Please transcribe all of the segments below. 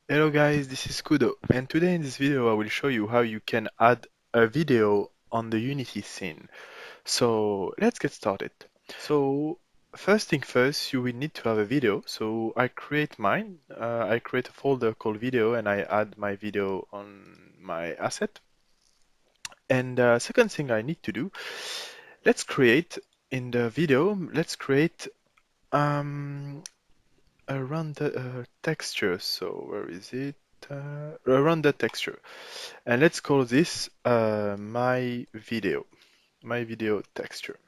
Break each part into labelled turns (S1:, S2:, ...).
S1: Hello guys, this is Kudo, and today in this video I will show you how you can add a video on the Unity scene. So let's get started. So first thing first, you will need to have a video. So I create mine. I create a folder called video and I add my video on my asset. And second thing I need to do, let's create in the video, let's create um, a render texture. So where is it? A render texture. And let's call this my video texture.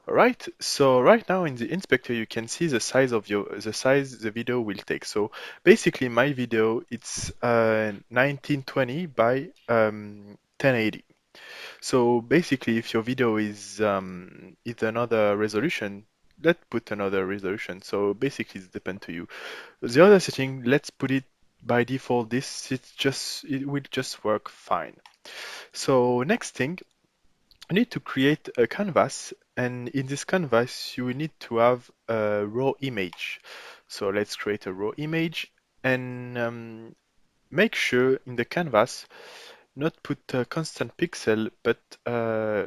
S1: All right. So right now in the inspector, you can see the size of the size the video will take. So basically, my video it's 1920 by 1080. So basically, if your video is another resolution, let's put another resolution. So basically, it depends to you. The other setting, let's put it by default. It will just work fine. So next thing, you need to create a canvas, and in this canvas, you will need to have a raw image. So let's create a raw image and make sure in the canvas not put a constant pixel, but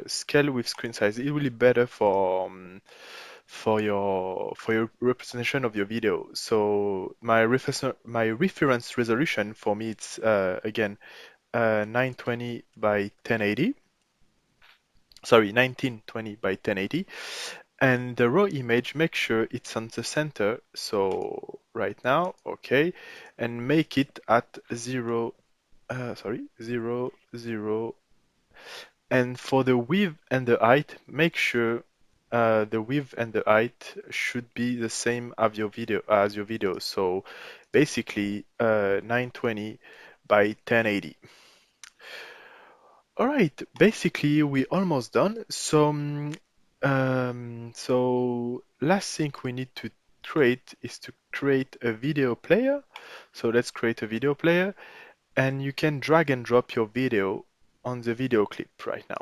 S1: scale with screen size. It will be better for your representation of your video. So my reference resolution for me it's again 920 by 1080. Sorry, 1920 by 1080. And the raw image, make sure it's on the center. So right now, okay, and make it at sorry, 0, 0. And for the width and the height, make sure the width and the height should be the same as your video. So basically 920 by 1080. All right, basically we almost done. So last thing we need to create is to create a video player. So let's create a video player, and you can drag and drop your video on the video clip right now.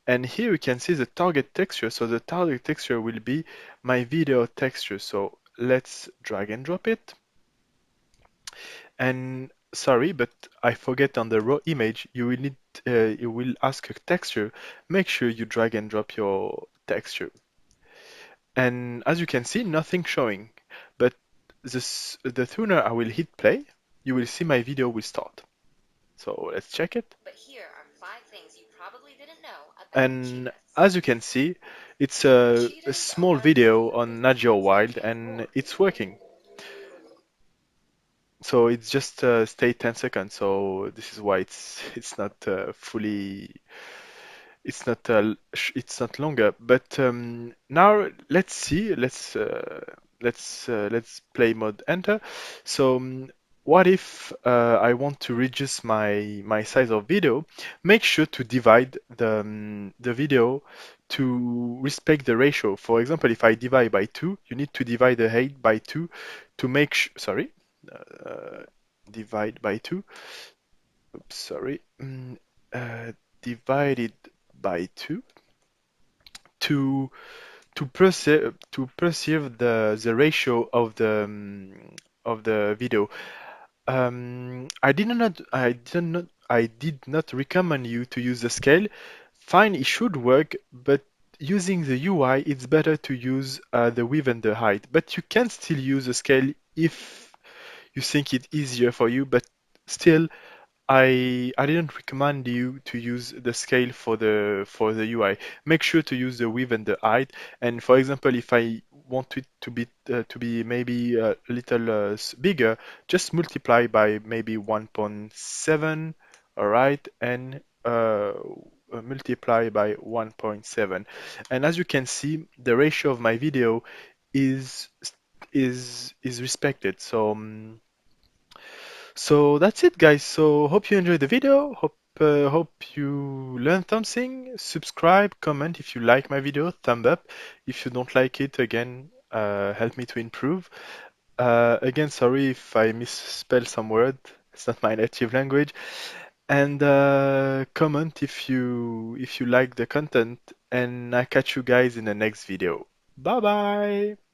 S1: And here you can see the target texture. So the target texture will be my video texture. So let's drag and drop it. And sorry, but I forget on the raw image, you will ask a texture. Make sure you drag and drop your texture. And as you can see, nothing showing. But the sooner I will hit play, you will see my video will start. So let's check it.
S2: But here are 5 things you probably didn't know about
S1: And
S2: cheetahs.
S1: as you can see, it's a
S2: Cheetahs
S1: small
S2: are
S1: video
S2: beautiful
S1: on Nat Geo
S2: animals that
S1: Wild,
S2: can
S1: and
S2: roar.
S1: it's working. So it's just stay 10 seconds. So this is why it's not fully it's not longer. But now let's see. Let's play mode enter. So what if I want to reduce my size of video? Make sure to divide the video to respect the ratio. For example, if I divide by 2, you need to divide the height by 2 to make sorry, uh, divide by 2. Oops, sorry. Uh, Divided by 2 to perceive the ratio of the video. I did not recommend you to use the scale. Fine, it should work, but using the UI, it's better to use the width and the height. But you can still use the scale if you think it easier for you. But still, I didn't recommend you to use the scale for the UI. Make sure to use the width and the height. And for example, if I want it to be maybe a little bigger, just multiply by maybe 1.7, all right, and multiply by 1.7. And as you can see, the ratio of my video is is respected. So that's it, guys. So hope you enjoyed the video. Hope you learned something. Subscribe, comment if you like my video. Thumb up. If you don't like it, again, help me to improve. Again, sorry if I misspell some word. It's not my native language. And comment if you like the content. And I catch you guys in the next video. Bye bye.